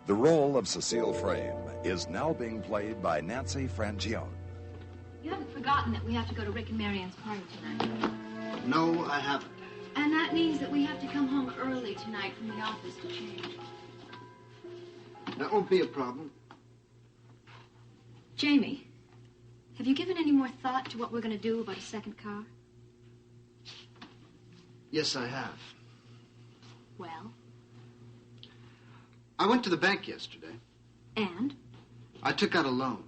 The role of Cecile Frame is now being played by Nancy Frangione. You haven't forgotten that we have to go to Rick and Marianne's party tonight. No, I haven't. And that means that we have to come home early tonight from the office to change. That won't be a problem. Jamie, have you given any more thought to what we're going to do about a second car? Yes, I have. Well? I went to the bank yesterday. And? I took out a loan.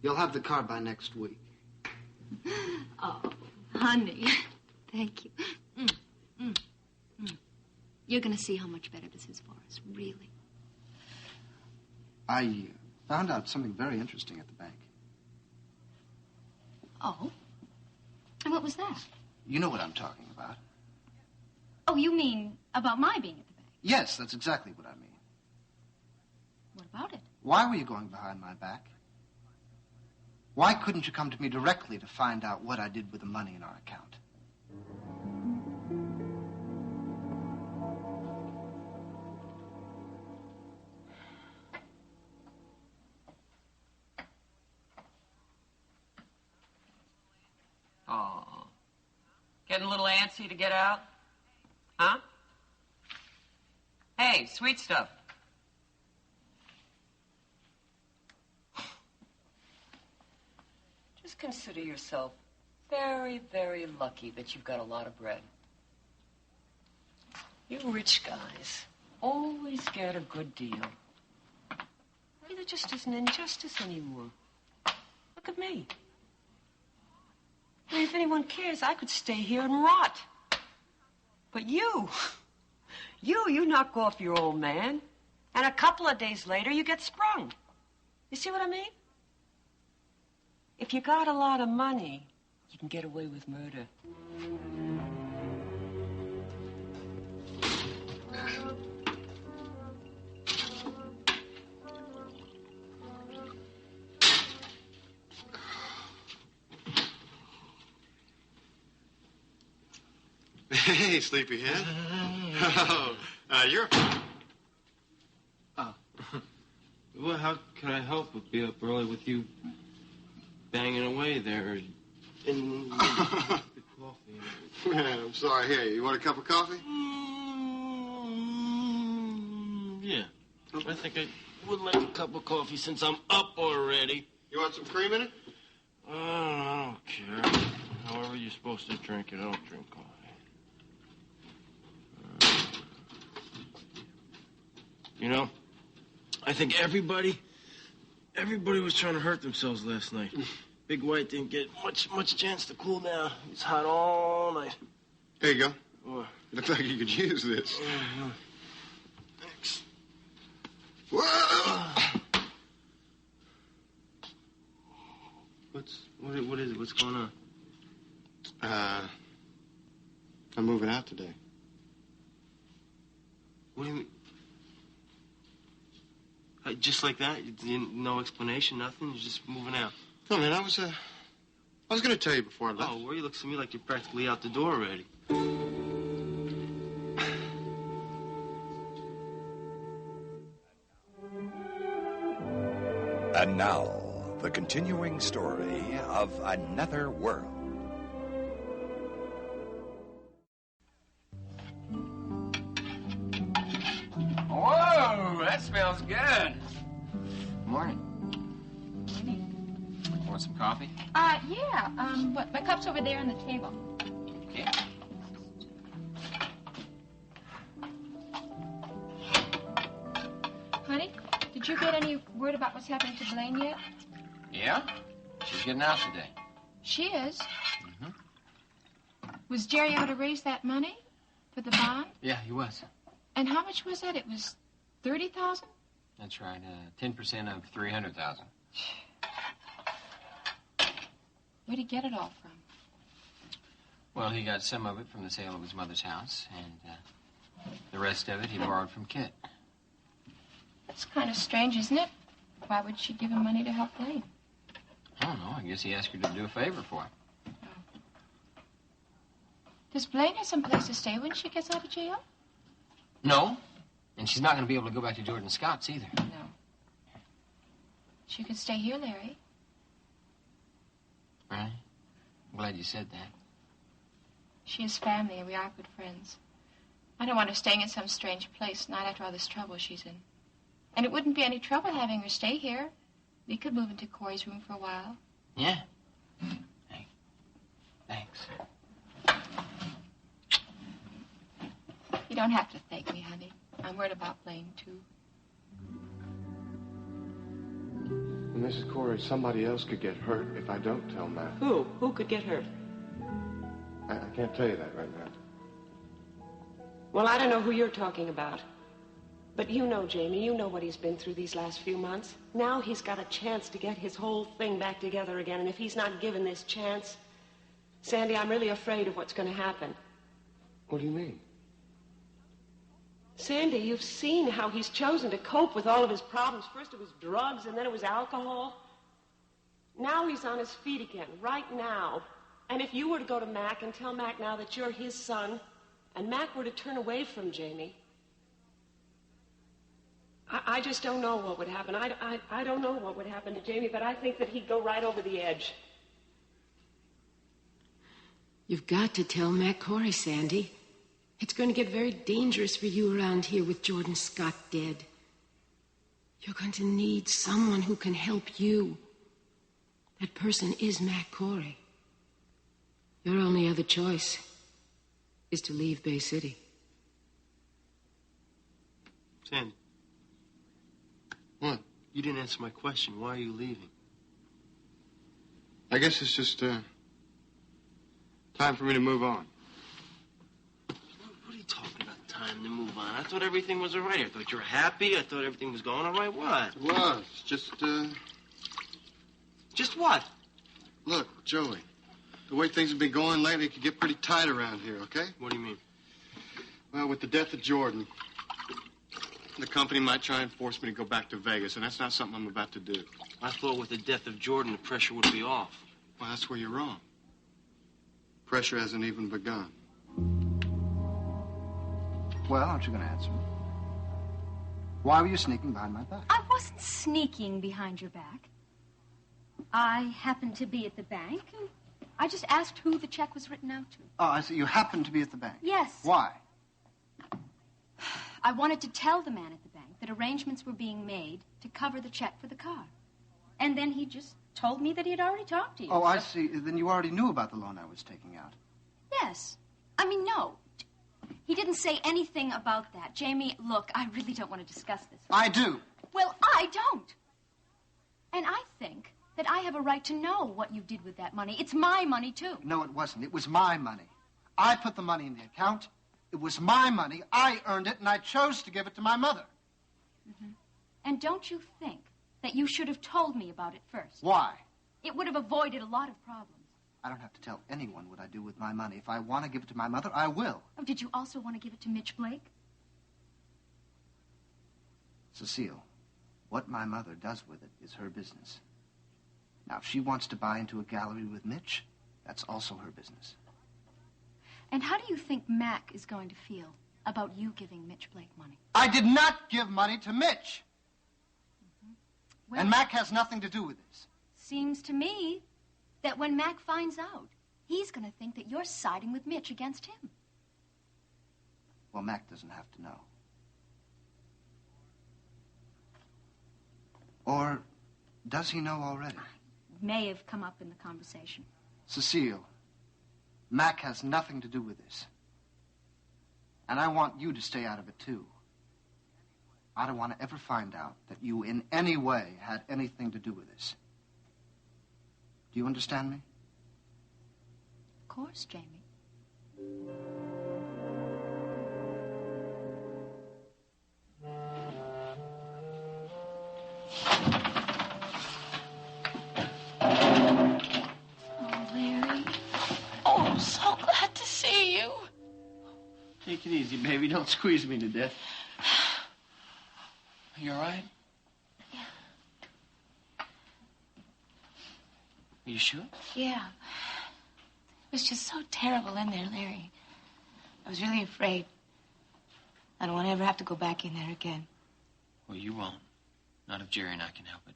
You'll have the car by next week. Oh, honey. Thank you. You're going to see how much better this is for us, really. I found out something very interesting at the bank. Oh? And what was that? You know what I'm talking about. Oh, you mean about my being at the bank? Yes, that's exactly what I mean. What about it? Why were you going behind my back? Why couldn't you come to me directly to find out what I did with the money in our account? Oh. Getting a little antsy to get out? Huh? Hey, sweet stuff. Just consider yourself very, very lucky that you've got a lot of bread. You rich guys always get a good deal. Maybe there just isn't injustice anymore. Look at me. I mean, if anyone cares, I could stay here and rot. But you knock off your old man, and a couple of days later, you get sprung. You see what I mean? If you got a lot of money, you can get away with murder. Hey, sleepyhead. Oh, you're... Oh. Well, how could I help but be up early with you banging away there in the coffee? Man, I'm sorry. Here, you want a cup of coffee? Yeah. I think I would like a cup of coffee since I'm up already. You want some cream in it? I don't care. However you're supposed to drink it, I don't drink coffee. You know, I think everybody was trying to hurt themselves last night. Big White didn't get much chance to cool down. It's hot all night. There you go. What? Looks like you could use this. Yeah. Thanks. Whoa! What is it? What's going on? I'm moving out today. What do you mean? Just like that? No explanation, nothing? You're just moving out? No, man, I was going to tell you before I left. Oh, well, you look to me like you're practically out the door already. And now, the continuing story of Another World. Whoa, that smells good. Morning. Want some coffee? Yeah. But my cup's over there on the table. Okay. Honey, did you get any word about what's happening to Blaine yet? Yeah? She's getting out today. She is. Mm-hmm. Was Jerry able to raise that money for the bond? Yeah, he was. And how much was that? It was $30,000? That's right. 10% of $300,000. Where'd he get it all from? Well, he got some of it from the sale of his mother's house, and the rest of it he borrowed from Kit. That's kind of strange, isn't it? Why would she give him money to help Blaine? I don't know. I guess he asked her to do a favor for him. Does Blaine have some place to stay when she gets out of jail? No. And she's not going to be able to go back to Jordan Scott's either. No. She could stay here, Larry. Right? I'm glad you said that. She is family, and we are good friends. I don't want her staying in some strange place, not after all this trouble she's in. And it wouldn't be any trouble having her stay here. We could move into Cory's room for a while. Yeah? Hey, thanks. You don't have to thank me, honey. I'm worried about Blaine, too. Mrs. Cory, somebody else could get hurt if I don't tell Matt. Who? Who could get hurt? I can't tell you that right now. Well, I don't know who you're talking about. But you know, Jamie, you know what he's been through these last few months. Now he's got a chance to get his whole thing back together again. And if he's not given this chance, Sandy, I'm really afraid of what's going to happen. What do you mean? Sandy, you've seen how he's chosen to cope with all of his problems. First it was drugs, and then it was alcohol. Now he's on his feet again, right now. And if you were to go to Mac and tell Mac now that you're his son, and Mac were to turn away from Jamie, I just don't know what would happen. I don't know what would happen to Jamie, but I think that he'd go right over the edge. You've got to tell Mac Cory, Sandy. It's going to get very dangerous for you around here with Jordan Scott dead. You're going to need someone who can help you. That person is Mac Cory. Your only other choice is to leave Bay City. Sandy. What? You didn't answer my question. Why are you leaving? I guess it's just time for me to move on. What are you talking about, time to move on? I thought everything was all right. I thought you were happy. I thought everything was going all right. What? It was. Just what? Look, Joey, the way things have been going lately, it could get pretty tight around here, okay? What do you mean? Well, with the death of Jordan, the company might try and force me to go back to Vegas, and that's not something I'm about to do. I thought with the death of Jordan, the pressure would be off. Well, that's where you're wrong. Pressure hasn't even begun. Well, aren't you going to answer me? Why were you sneaking behind my back? I wasn't sneaking behind your back. I happened to be at the bank, and I just asked who the check was written out to. Oh, I see. You happened to be at the bank. Yes. Why? I wanted to tell the man at the bank that arrangements were being made to cover the check for the car. And then he just told me that he had already talked to you. Oh, I see. Then you already knew about the loan I was taking out. Yes. I mean, no. He didn't say anything about that. Jamie, look, I really don't want to discuss this. I do. Well, I don't. And I think that I have a right to know what you did with that money. It's my money, too. No, it wasn't. It was my money. I put the money in the account. It was my money. I earned it, and I chose to give it to my mother. Mm-hmm. And don't you think that you should have told me about it first? Why? It would have avoided a lot of problems. I don't have to tell anyone what I do with my money. If I want to give it to my mother, I will. Oh, did you also want to give it to Mitch Blake? Cecile, what my mother does with it is her business. Now, if she wants to buy into a gallery with Mitch, that's also her business. And how do you think Mac is going to feel about you giving Mitch Blake money? I did not give money to Mitch. Mm-hmm. Well, and Mac has nothing to do with this. Seems to me that when Mac finds out, he's going to think that you're siding with Mitch against him. Well, Mac doesn't have to know. Or does he know already? It may have come up in the conversation. Cecile, Mac has nothing to do with this. And I want you to stay out of it, too. I don't want to ever find out that you in any way had anything to do with this. Do you understand me? Of course, Jamie. Take it easy, baby. Don't squeeze me to death. You all right? Yeah. Are you sure? Yeah. It was just so terrible in there, Larry. I was really afraid. I don't want to ever have to go back in there again. Well, you won't. Not if Jerry and I can help it.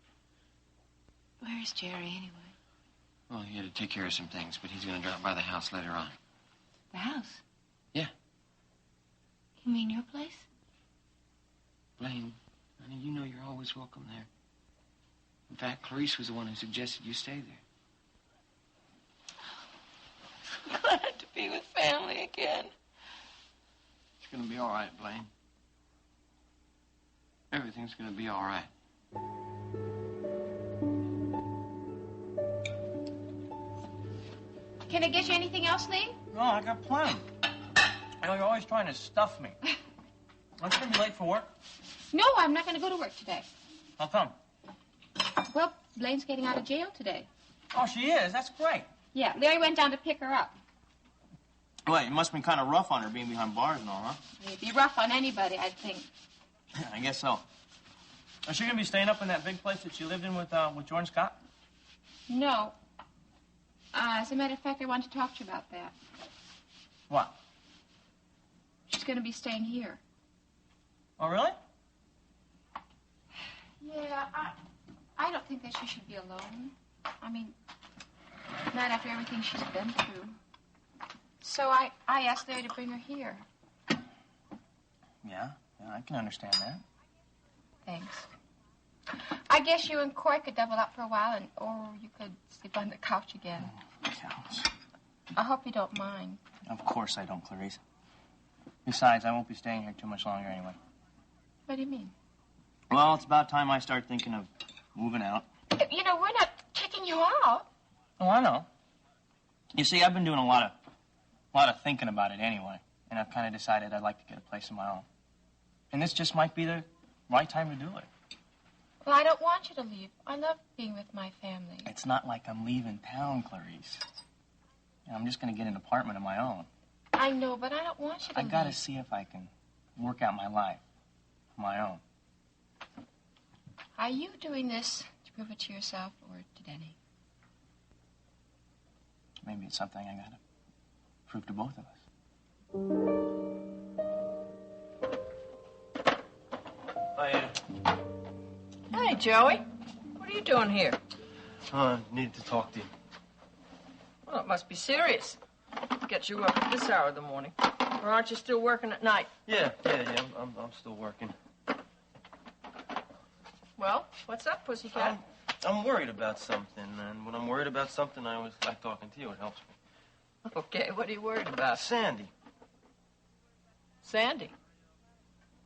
Where's Jerry, anyway? Well, he had to take care of some things, but he's going to drop by the house later on. The house? Yeah. You mean your place? Blaine, honey, you know you're always welcome there. In fact, Clarice was the one who suggested you stay there. I'm glad to be with family again. It's going to be all right, Blaine. Everything's going to be all right. Can I get you anything else, Leigh? No, I got plenty. You know, you're always trying to stuff me. Aren't you going to be late for work? No, I'm not going to go to work today. How come? Well, Blaine's getting out of jail today. Oh, she is? That's great. Yeah, Larry went down to pick her up. Well, it must have been kind of rough on her being behind bars and all, huh? It'd be rough on anybody, I think. I guess so. Is she going to be staying up in that big place that she lived in with Jordan Scott? No. As a matter of fact, I want to talk to you about that. What? She's going to be staying here. Oh, really? Yeah, I don't think that she should be alone. I mean, not after everything she's been through. So I asked Larry to bring her here. Yeah, I can understand that. Thanks. I guess you and Cory could double up for a while, or you could sleep on the couch again. Couch. I hope you don't mind. Of course I don't, Clarice. Besides, I won't be staying here too much longer anyway. What do you mean? Well, it's about time I start thinking of moving out. You know, we're not kicking you out. Oh, I know. You see, I've been doing a lot of thinking about it anyway, and I've kind of decided I'd like to get a place of my own. And this just might be the right time to do it. Well, I don't want you to leave. I love being with my family. It's not like I'm leaving town, Clarice. I'm just going to get an apartment of my own. I know, but I don't want you to leave. I got to see if I can work out my life on my own. Are you doing this to prove it to yourself or to Denny? Maybe it's something I got to prove to both of us. Hi, Hey, Joey. What are you doing here? I needed to talk to you. Well, it must be serious. Get you up at this hour of the morning. Or aren't you still working at night? Yeah. I'm still working. Well, what's up, pussycat? I'm worried about something, and when I'm worried about something, I always like talking to you. It helps me. Okay, what are you worried about? Sandy. Sandy?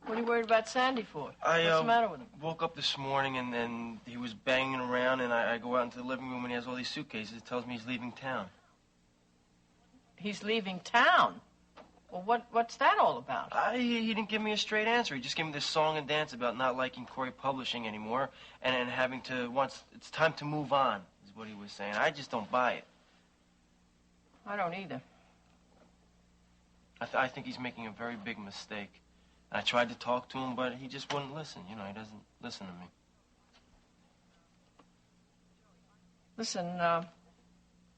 What are you worried about Sandy for? What's the matter with him? Woke up this morning, and then he was banging around, and I go out into the living room, and he has all these suitcases. It tells me he's leaving town. He's leaving town? Well, what's that all about? He didn't give me a straight answer. He just gave me this song and dance about not liking Cory Publishing anymore and having to, it's time to move on, is what he was saying. I just don't buy it. I don't either. I think he's making a very big mistake. I tried to talk to him, but he just wouldn't listen. You know, he doesn't listen to me. Listen,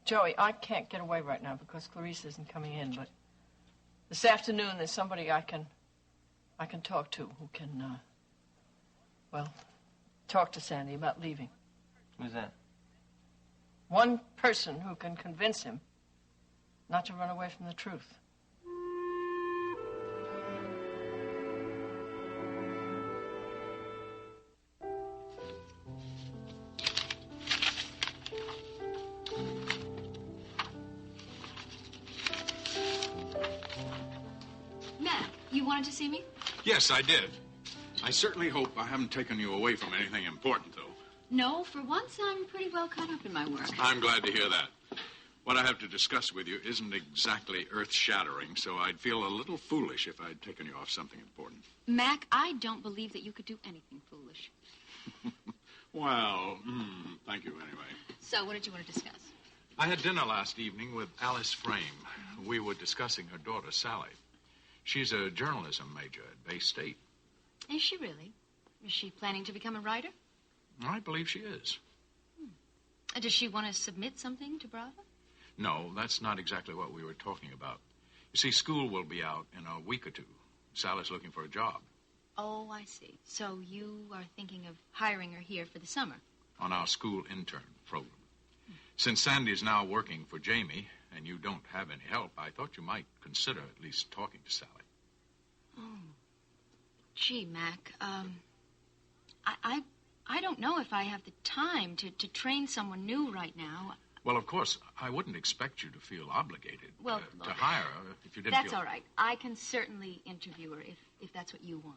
Joey, I can't get away right now because Clarice isn't coming in, but this afternoon there's somebody I can talk to who can, talk to Sandy about leaving. Who's that? One person who can convince him not to run away from the truth. You wanted to see me? Yes, I did. I certainly hope I haven't taken you away from anything important, though. No, for once I'm pretty well caught up in my work. I'm glad to hear that. What I have to discuss with you isn't exactly earth-shattering, so I'd feel a little foolish if I'd taken you off something important. Mac, I don't believe that you could do anything foolish. Well, thank you anyway. So, what did you want to discuss? I had dinner last evening with Alice Frame. We were discussing her daughter, Sally. She's a journalism major at Bay State. Is she really? Is she planning to become a writer? I believe she is. Does she want to submit something to Bravo? No, that's not exactly what we were talking about. You see, school will be out in a week or two. Sally's looking for a job. Oh, I see. So you are thinking of hiring her here for the summer? On our school intern program. Since Sandy's now working for Jamie, and you don't have any help, I thought you might consider at least talking to Sally. Oh. Gee, Mac, I don't know if I have the time to train someone new right now. Well, of course, I wouldn't expect you to feel obligated to hire her if you didn't That's feel... all right. I can certainly interview her if that's what you want.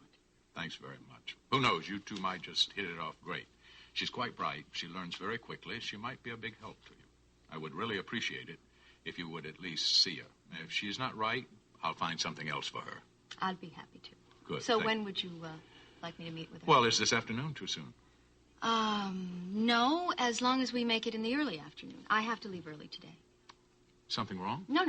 Thanks very much. Who knows, you two might just hit it off great. She's quite bright. She learns very quickly. She might be a big help to you. I would really appreciate it if you would at least see her. If she's not right, I'll find something else for her. I'd be happy to. Good. So when would you like me to meet with her? Well, is this afternoon too soon? No, as long as we make it in the early afternoon. I have to leave early today. Something wrong? No.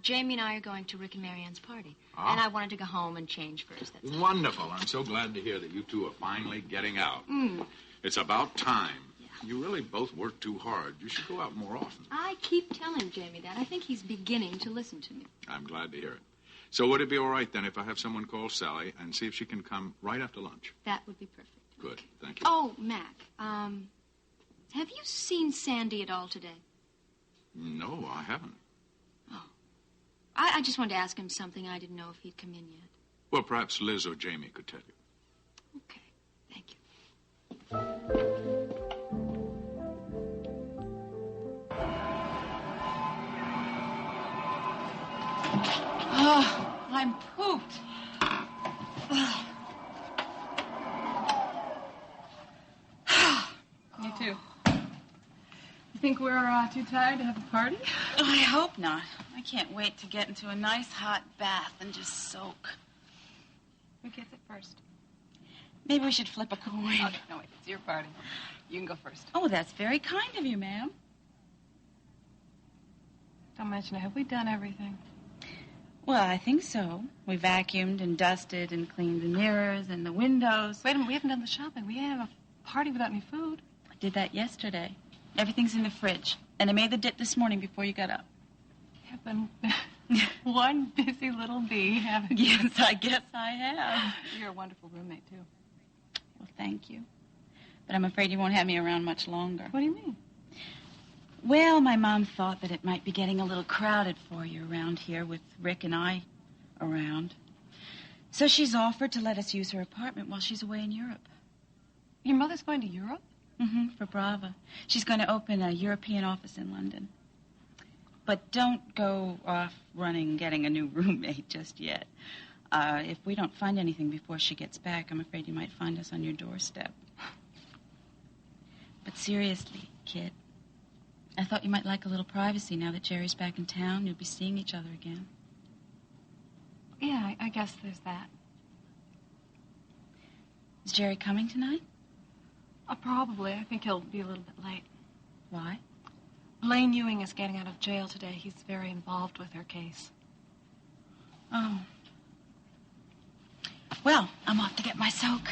Jamie and I are going to Rick and Marianne's party. And I wanted to go home and change first. That's Wonderful. I'm so glad to hear that you two are finally getting out. It's about time. Yeah. You really both work too hard. You should go out more often. I keep telling Jamie that. I think he's beginning to listen to me. I'm glad to hear it. So would it be all right, then, if I have someone call Sally and see if she can come right after lunch? That would be perfect. Good. Thank you. Oh, Mac, have you seen Sandy at all today? No, I haven't. Oh. I just wanted to ask him something. I didn't know if he'd come in yet. Well, perhaps Liz or Jamie could tell you. Okay. Thank you. Oh, I'm pooped. Me too. You think we're too tired to have a party? I hope not. I can't wait to get into a nice hot bath and just soak. Who gets it first? Maybe we should flip a coin. Okay, no, wait. It's your party. You can go first. Oh, that's very kind of you, ma'am. Don't mention it. Have we done everything? Well, I think so. We vacuumed and dusted and cleaned the mirrors and the windows. Wait a minute. We haven't done the shopping. We can't have a party without any food. I did that yesterday. Everything's in the fridge. And I made the dip this morning before you got up. You've been one busy little bee, haven't you? Yes, I guess I have. You're a wonderful roommate, too. Well, thank you. But I'm afraid you won't have me around much longer. What do you mean? Well, my mom thought that it might be getting a little crowded for you around here with Rick and I around. So she's offered to let us use her apartment while she's away in Europe. Your mother's going to Europe? Mm-hmm, for Brava. She's going to open a European office in London. But don't go off running getting a new roommate just yet. If we don't find anything before she gets back, I'm afraid you might find us on your doorstep. But seriously, kid, I thought you might like a little privacy now that Jerry's back in town. You'll be seeing each other again. Yeah, I guess there's that. Is Jerry coming tonight? Probably. I think he'll be a little bit late. Why? Blaine Ewing is getting out of jail today. He's very involved with her case. Oh. Well, I'm off to get my soak.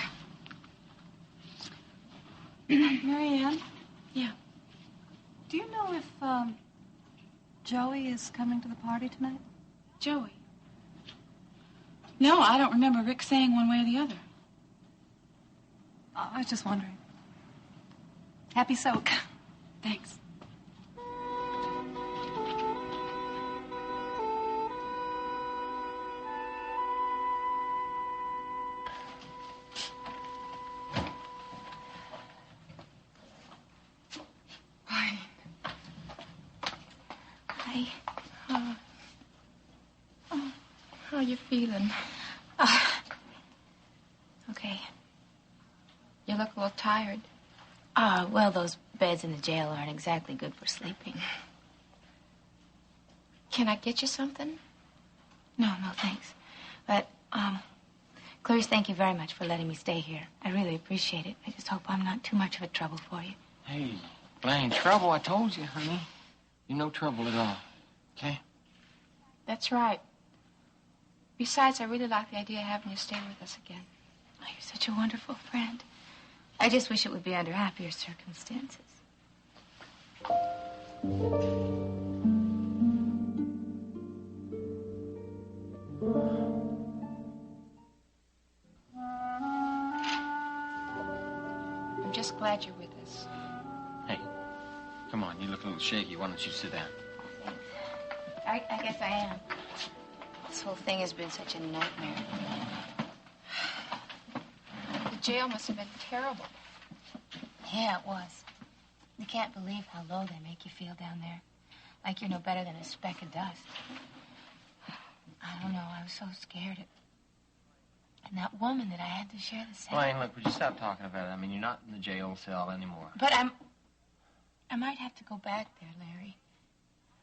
Marianne? Yeah. Do you know if, Joey is coming to the party tonight? Joey? No, I don't remember Rick saying one way or the other. I was just wondering. Happy soak. Thanks. Hi. Hi. How are you feeling? Okay. You look a little tired. Well, those beds in the jail aren't exactly good for sleeping. Can I get you something? No, thanks. But, Clarice, thank you very much for letting me stay here. I really appreciate it. I just hope I'm not too much of a trouble for you. Hey, Blaine, trouble, I told you, honey. You're no trouble at all, okay? That's right. Besides, I really like the idea of having you stay with us again. Oh, you're such a wonderful friend. I just wish it would be under happier circumstances. just glad you're with us. Hey, come on. You're looking a little shaky. Why don't you sit down? I guess I am. This whole thing has been such a nightmare. The jail must have been terrible. Yeah, it was. You can't believe how low they make you feel down there. Like you're no better than a speck of dust. I don't know. I was so scared. And that woman that I had to share the cell. Blaine, look, would you stop talking about it? I mean, you're not in the jail cell anymore. But I might have to go back there, Larry.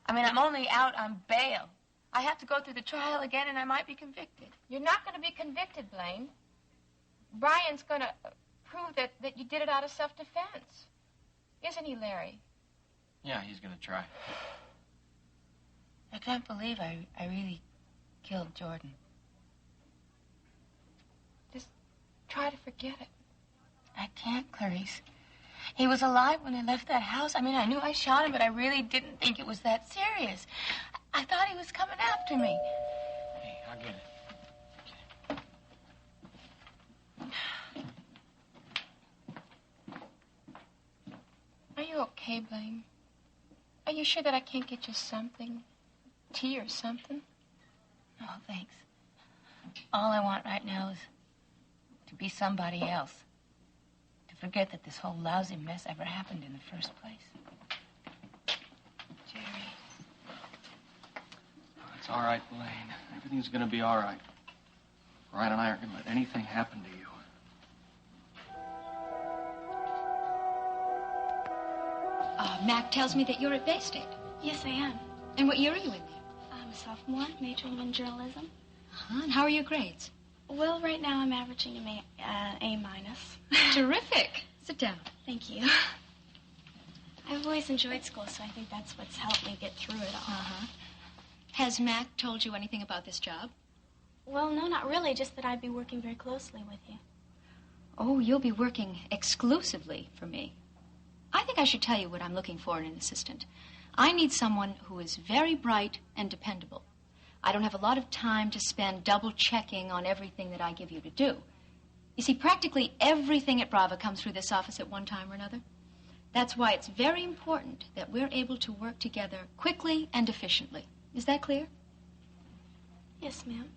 I mean, I'm only out on bail. I have to go through the trial again, and I might be convicted. You're not going to be convicted, Blaine. Brian's going to prove that you did it out of self-defense. Isn't he, Larry? Yeah, he's going to try. I can't believe I really killed Jordan. Just try to forget it. I can't, Clarice. He was alive when I left that house. I mean, I knew I shot him, but I really didn't think it was that serious. I thought he was coming after me. Hey, I'll get it. Are you okay, Blaine? Are you sure that I can't get you something? Tea or something? Oh, thanks. All I want right now is to be somebody else. To forget that this whole lousy mess ever happened in the first place. Jerry. Oh, it's all right, Blaine. Everything's going to be all right. Brian and I aren't going to let anything happen to you. Mac tells me that you're at Bay State. Yes, I am. And what year are you in there? I'm a sophomore, majoring in journalism. Uh-huh. And how are your grades? Well, right now I'm averaging A minus. Terrific. Sit down. Thank you. I've always enjoyed school, so I think that's what's helped me get through it all. Uh-huh. Has Mac told you anything about this job? Well, no, not really, just that I'd be working very closely with you. Oh, you'll be working exclusively for me. I think I should tell you what I'm looking for in an assistant. I need someone who is very bright and dependable. I don't have a lot of time to spend double-checking on everything that I give you to do. You see, practically everything at Brava comes through this office at one time or another. That's why it's very important that we're able to work together quickly and efficiently. Is that clear? Yes, ma'am.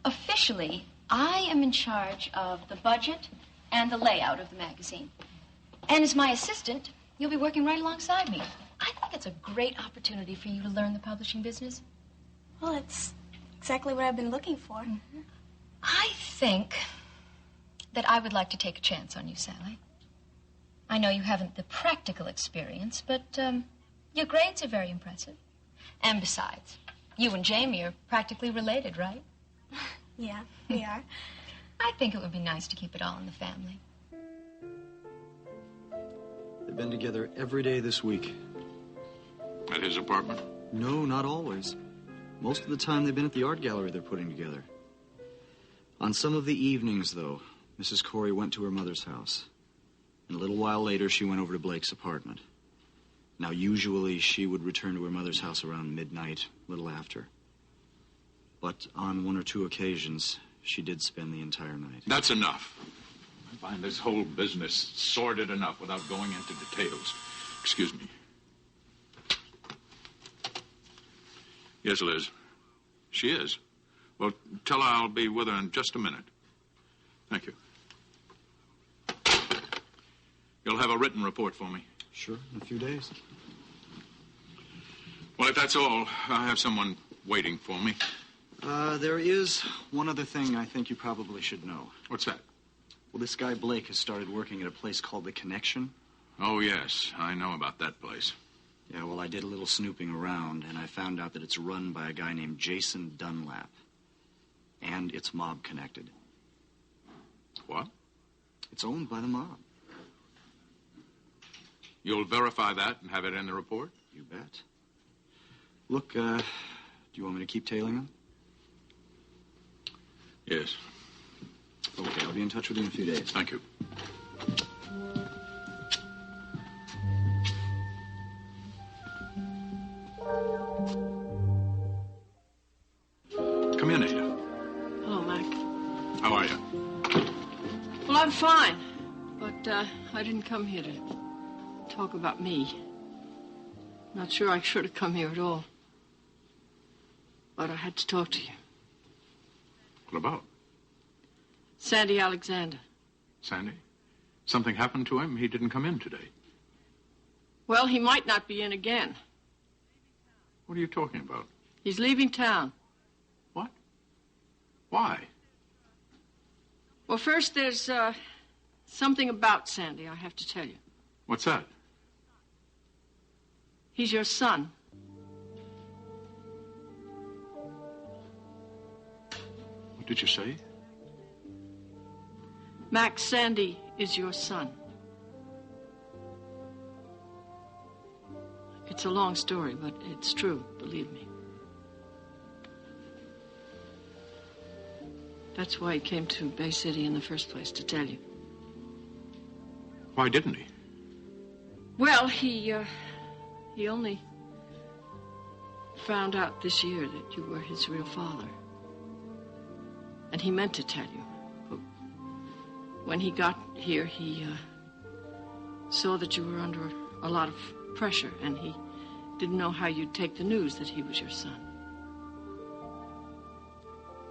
Officially, I am in charge of the budget and the layout of the magazine. And as my assistant, you'll be working right alongside me. I think it's a great opportunity for you to learn the publishing business. Well, it's exactly what I've been looking for. Mm-hmm. I think that I would like to take a chance on you, Sally. I know you haven't the practical experience, but your grades are very impressive. And besides, you and Jamie are practically related, right? Yeah, we are. I think it would be nice to keep it all in the family. They've been together every day this week. At his apartment? No, not always. Most of the time they've been at the art gallery they're putting together. On some of the evenings, though, Mrs. Cory went to her mother's house. And a little while later, she went over to Blake's apartment. Now, usually, she would return to her mother's house around midnight, a little after. But on one or two occasions, she did spend the entire night. That's enough. I find this whole business sordid enough without going into details. Excuse me. Yes, Liz. She is. Well, tell her I'll be with her in just a minute. Thank you. You'll have a written report for me. Sure, in a few days. Well, if that's all, I have someone waiting for me. There is one other thing I think you probably should know. What's that? Well, this guy Blake has started working at a place called The Connection. Oh, yes. I know about that place. Yeah, well, I did a little snooping around, and I found out that it's run by a guy named Jason Dunlap. And it's mob-connected. What? It's owned by the mob. You'll verify that and have it in the report? You bet. Look, do you want me to keep tailing them? Yes. Okay, I'll be in touch with you in a few days. Thank you. Come in, Ada. Hello, Mac. How are you? Well, I'm fine. But I didn't come here to talk about me. Not sure I should have come here at all. But I had to talk to you. What about? Sandy Alexander. Sandy? Something happened to him? He didn't come in today. Well, he might not be in again. What are you talking about? He's leaving town. What? Why? Well, first, there's something about Sandy I have to tell you. What's that? He's your son. What did you say? Max, Sandy is your son. It's a long story, but it's true, believe me. That's why he came to Bay City in the first place, to tell you. Why didn't he? Well, he only found out this year that you were his real father. And he meant to tell you. But when he got here, he saw that you were under a lot of pressure, and he didn't know how you'd take the news that he was your son.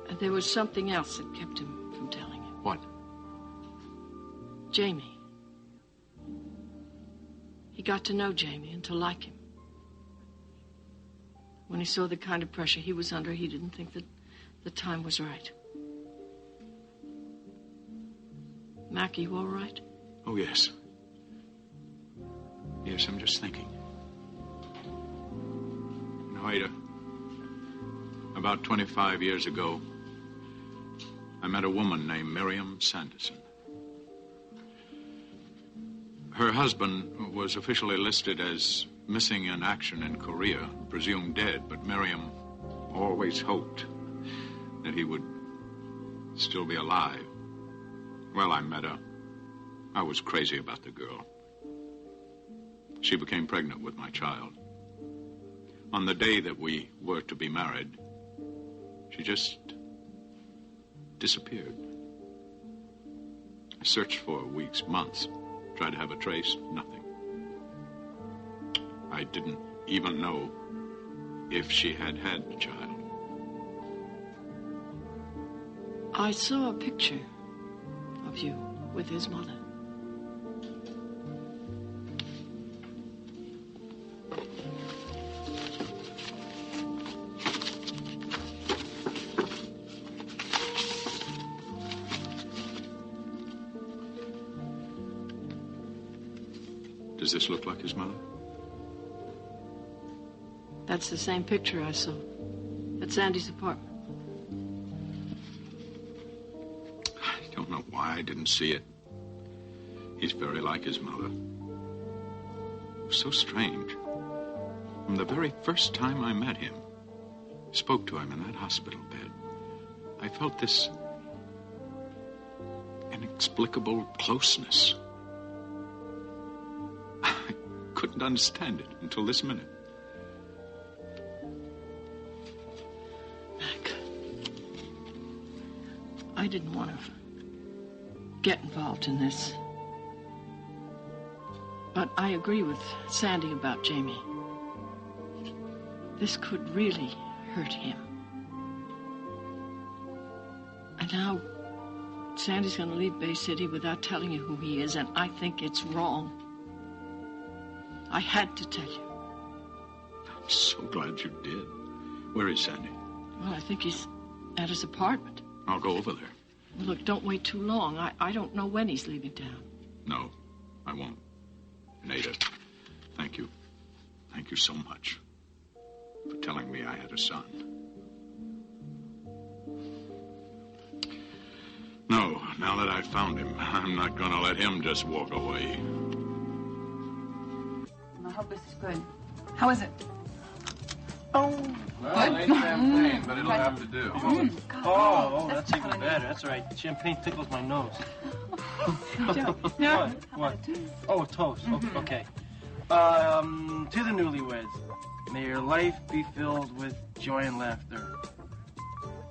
And there was something else that kept him from telling you. What? Jamie. He got to know Jamie and to like him. When he saw the kind of pressure he was under, he didn't think that the time was right. Mac, you all right? Oh, yes. Yes, I'm just thinking. You know, Ada, about 25 years ago, I met a woman named Miriam Sanderson. Her husband was officially listed as missing in action in Korea, presumed dead, but Miriam always hoped that he would still be alive. Well, I met her. I was crazy about the girl. She became pregnant with my child. On the day that we were to be married, she just disappeared. I searched for weeks, months, tried to have a trace, nothing. I didn't even know if she had had the child. I saw a picture of you with his mother. Does this look like his mother? That's the same picture I saw at Sandy's apartment. I don't know why I didn't see it. He's very like his mother. It was so strange. From the very first time I met him, spoke to him in that hospital bed, I felt this inexplicable closeness. I couldn't understand it until this minute. I didn't want to get involved in this. But I agree with Sandy about Jamie. This could really hurt him. And now Sandy's going to leave Bay City without telling you who he is, and I think it's wrong. I had to tell you. I'm so glad you did. Where is Sandy? Well, I think he's at his apartment. I'll go over there. Look, don't wait too long. I don't know when he's leaving town. No, I won't. And Ada, thank you. Thank you so much for telling me I had a son. No, now that I've found him, I'm not going to let him just walk away. I hope this is good. How is it? Oh, well, ain't champagne, but it'll have to do. Oh, that's even better. That's all right. Champagne tickles my nose. Yeah. What? Oh, toast. Okay. To the newlyweds, may your life be filled with joy and laughter.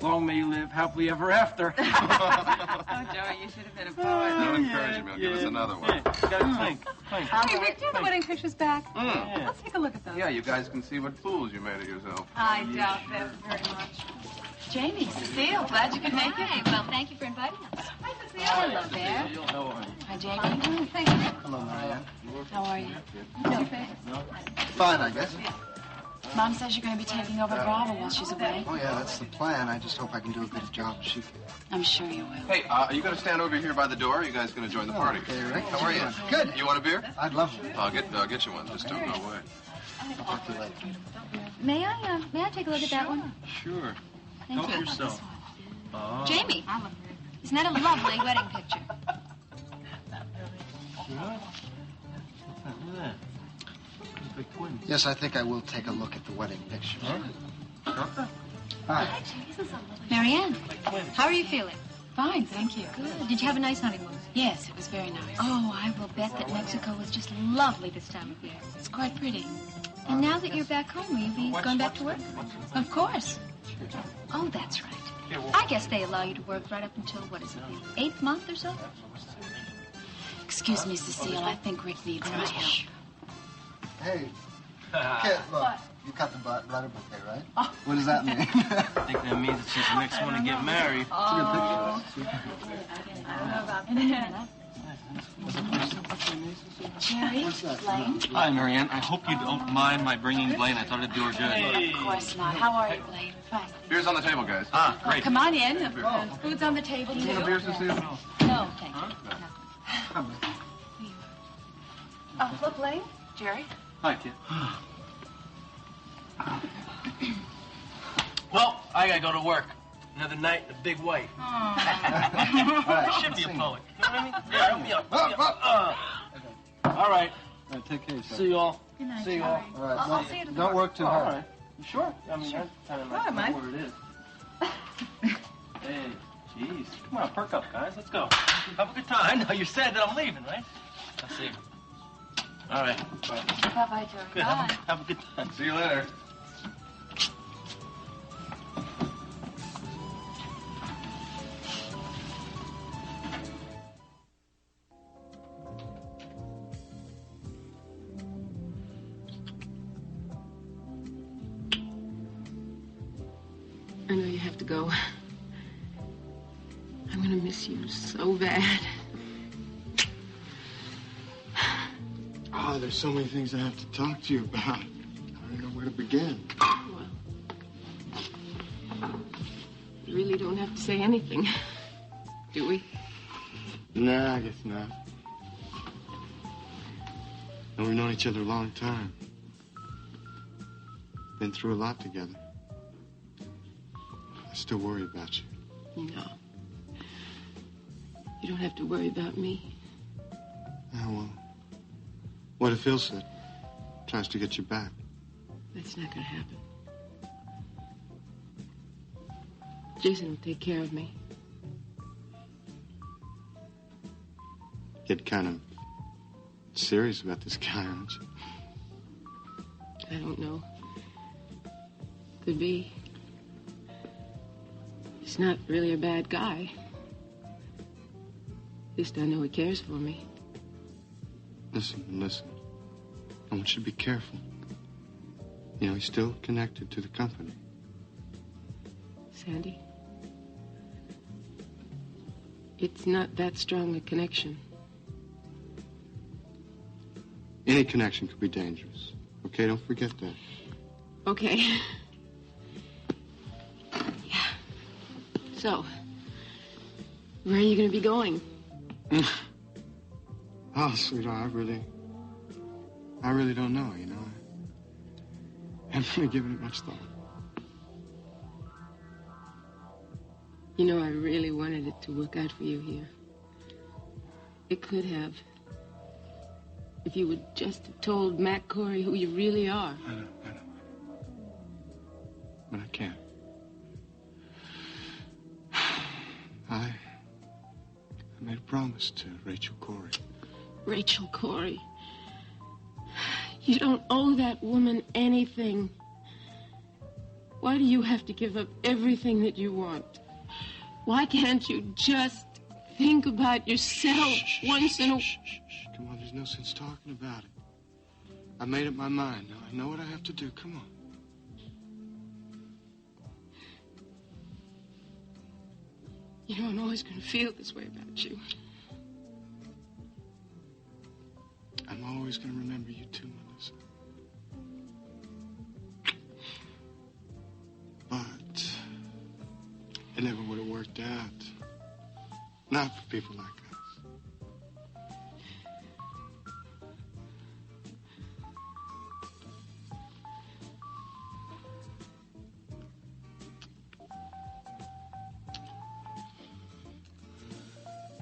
Long may you live happily ever after. Oh, Joey, you should have been a poet. Don't encourage Jamie will give us another one. Yeah, gotta think. Hey, Rick, do you have the wedding pictures back? Yeah. Let's take a look at those. Yeah, you guys can see what fools you made of yourself. I doubt that very much. Jamie, Cecile, glad you could make it. Hi, well, thank you for inviting us. Hi, Cecile. Hello there. Hi, Jamie. Thank you. Hello, Marianne. How are you? Fine, I guess. Mom says you're going to be taking over Bravo while she's away. Oh, yeah, that's the plan. I just hope I can do a good job as she can. I'm sure you will. Hey, are you going to stand over here by the door? Or are you guys going to join the party? Okay, Rick. How are you? Good. You want a beer? I'd love one. I'll get you one. Just don't go away. I'll talk to you later. May I take a look at that one? Sure. Thank Help you. yourself. Oh. Jamie, isn't that a lovely wedding picture? Yes, I think I will take a look at the wedding pictures. Huh? Hi. Marianne, how are you feeling? Fine, thank you. Good. Did you have a nice honeymoon? Yes, it was very nice. Oh, I will bet that Mexico was just lovely this time of year. It's quite pretty. And now that you're back home, will you be going back to work? Of course. Oh, that's right. I guess they allow you to work right up until, what is it, the 8th month or so? Excuse me, Cecile. I think Rick needs my help. Hey, kid, look. You cut the bud right up there, right? What does that mean? I think that means that she's the next one to get married. It's a good picture. I don't know about that. Jerry, Blaine. Hi, Marianne. I hope you don't mind my bringing Blaine. I thought it'd do her good. Of course not. How are you, Blaine? Fine. Beer's on the table, guys. Ah, great. Come on in. Food's on the table, You want a too. beer, Cecile? No, thank you. Look, Leigh. Jerry? Hi, kid. Well, I gotta go to work. Another night in the big white. I should be a poet. You know what I mean? Yeah, help me out. All right. Take care, See you all. Good night, See you all. All right, I'll see you at the don't door. work too All hard. right. You sure? I mean, that's kind of I don't mind. what it is. Hey, jeez. Come on, perk up, guys. Let's go. Have a good time. I know you're sad that I'm leaving, right? I'll see you. All right. Bye. Bye-bye, Jerry. Good. Bye. Have a good time. See you later. I know you have to go. I'm going to miss you so bad. Oh, there's so many things I have to talk to you about. I don't know where to begin. Well, we really don't have to say anything, do we? Nah, I guess not. And we've known each other a long time. Been through a lot together. I still worry about you. No. You don't have to worry about me. Oh, well. What if Ilsa tries to get you back? That's not going to happen. Jason will take care of me. Get kind of serious about this guy, aren't you? I don't know. Could be. He's not really a bad guy. At least I know he cares for me. Listen. I want you to be careful. You know, he's still connected to the company. Sandy, it's not that strong a connection. Any connection could be dangerous. Okay, don't forget that. Okay. Yeah. So, where are you going to be going? Oh, sweetheart, I really don't know, you know. I haven't really given it much thought. You know, I really wanted it to work out for you here. It could have. If you would just have told Matt Cory who you really are. I know. But I can't. I made a promise to Rachel Cory. Rachel Cory. You don't owe that woman anything. Why do you have to give up everything that you want? Why can't you just Think about yourself once in a... Come on, there's no sense talking about it. I made up my mind. Now I know what I have to do. Come on. You know, I'm always going to feel this way about you. I'm always going to remember you too, Melissa. But it never would have worked out. Not for people like us.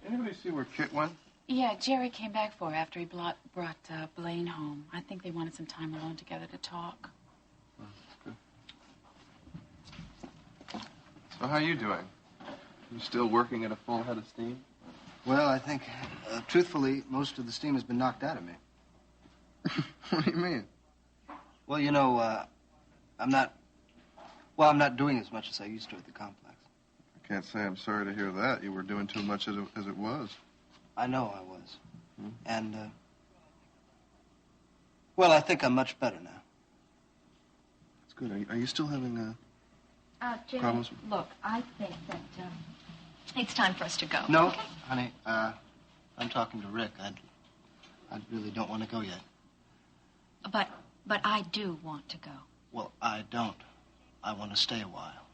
Anybody see where Kit went? Yeah, Jerry came back for her after he brought Blaine home. I think they wanted some time alone together to talk. Good. So how are you doing? You still working at a full head of steam? Well, I think, truthfully, most of the steam has been knocked out of me. What do you mean? Well, you know, I'm not doing as much as I used to at the complex. I can't say I'm sorry to hear that. You were doing too much as it was. I know I was. And, well, I think I'm much better now. That's good. Are you still having, Jamie, problems? look, I think that it's time for us to go. No, okay? honey, I'm talking to Rick. I really don't want to go yet. But I do want to go. Well, I don't. I want to stay a while.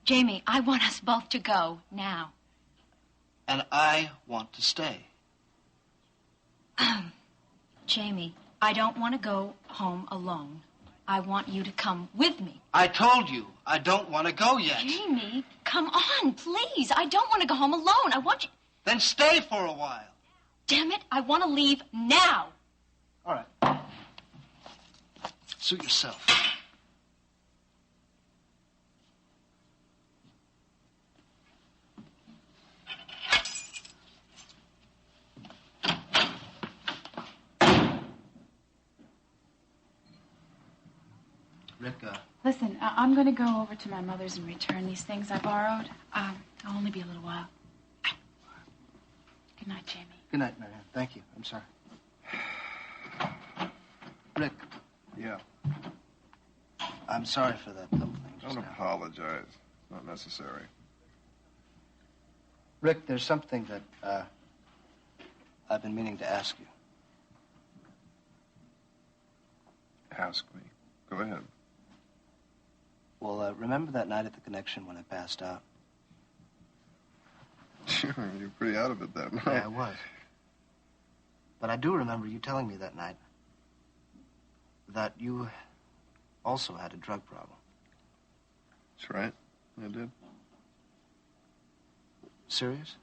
Jamie, I want us both to go now. And I want to stay. Jamie, I don't want to go home alone. I want you to come with me. I told you, I don't want to go yet. Jamie, come on, please. I don't want to go home alone. I want you... Then stay for a while. Damn it, I want to leave now. All right. Suit yourself. Rick, Listen, I'm going to go over to my mother's and return these things I borrowed. I'll only be a little while. Good night, Jamie. Good night, Marianne. Thank you. I'm sorry. Rick. Yeah. I'm sorry for that little thing. Don't apologize. It's not necessary. Rick, there's something that I've been meaning to ask you. Ask me. Go ahead. Well, remember that night at the Connection when I passed out? Sure, you're pretty out of it that night. Yeah, I was. But I do remember you telling me that night that you also had a drug problem. That's right. I did. Serious?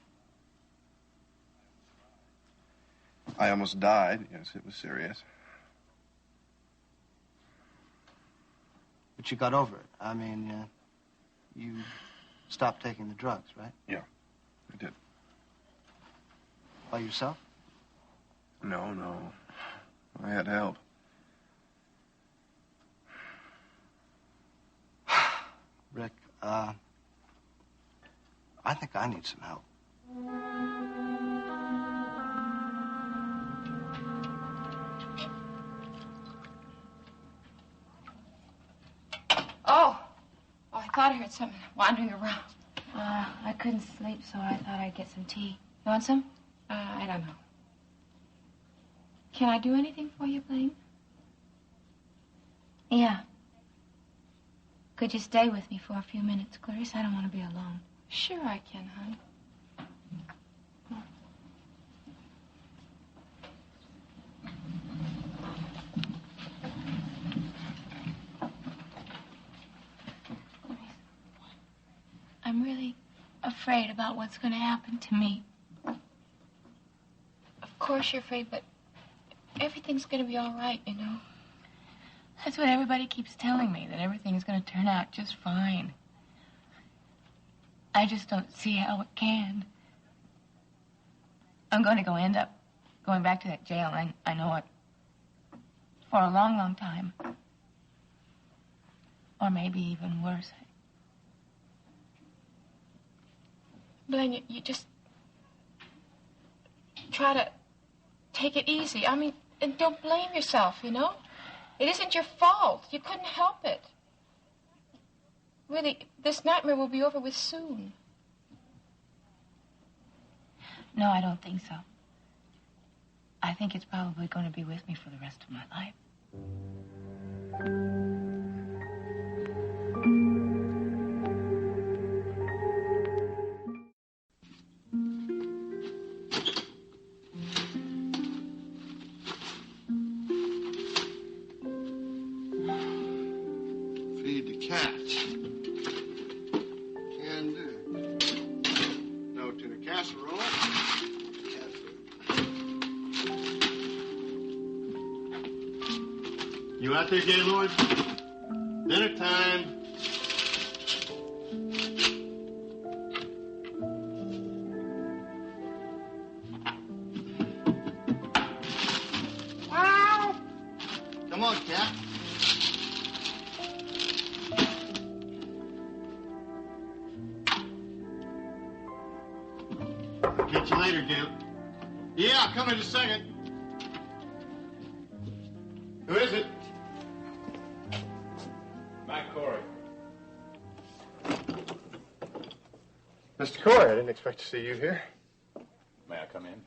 I almost died. Yes, it was serious. But you got over it. I mean, you stopped taking the drugs, right? Yeah, I did. By yourself? No. I had help. Rick, I think I need some help. Oh, I thought I heard someone wandering around. I couldn't sleep, so I thought I'd get some tea. You want some? I don't know. Can I do anything for you, Blaine? Yeah. Could you stay with me for a few minutes, Clarice? I don't want to be alone. Sure I can, hon. I'm really afraid about what's going to happen to me. Of course you're afraid, but everything's going to be all right, you know. That's what everybody keeps telling me, that everything's going to turn out just fine. I just don't see how it can. I'm going to end up going back to that jail, and I know it. For a long, long time. Or maybe even worse. Blaine, you just... try to take it easy. I mean, and don't blame yourself, you know? It isn't your fault. You couldn't help it. Really, this nightmare will be over with soon. No, I don't think so. I think it's probably going to be with me for the rest of my life. Feed the cats. Can do. No tuna casserole. You out there, Gaylord? Dinner time. Come on, cat. Catch you later, Gail. Yeah, I'll come in a second. Who is it? Cory. Mr. Cory, I didn't expect to see you here. May I come in?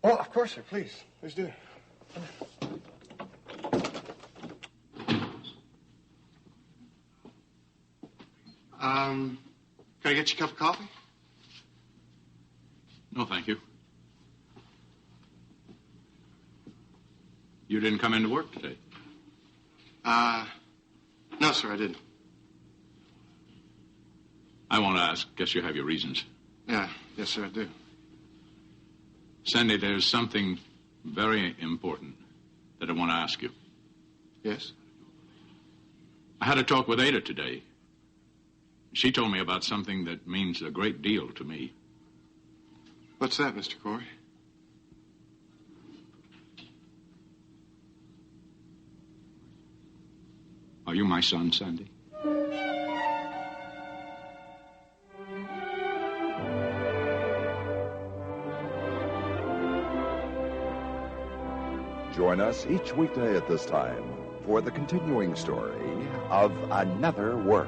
Oh, of course, sir. Please. Please do. Can I get you a cup of coffee? No, thank you. You didn't come into work today? No, sir, I didn't. I won't ask. Guess you have your reasons. Yeah, yes, sir, I do. Sandy, there's something very important that I want to ask you. Yes? I had a talk with Ada today. She told me about something that means a great deal to me. What's that, Mr. Cory? Are you my son, Sandy? Join us each weekday at this time for the continuing story of Another Work.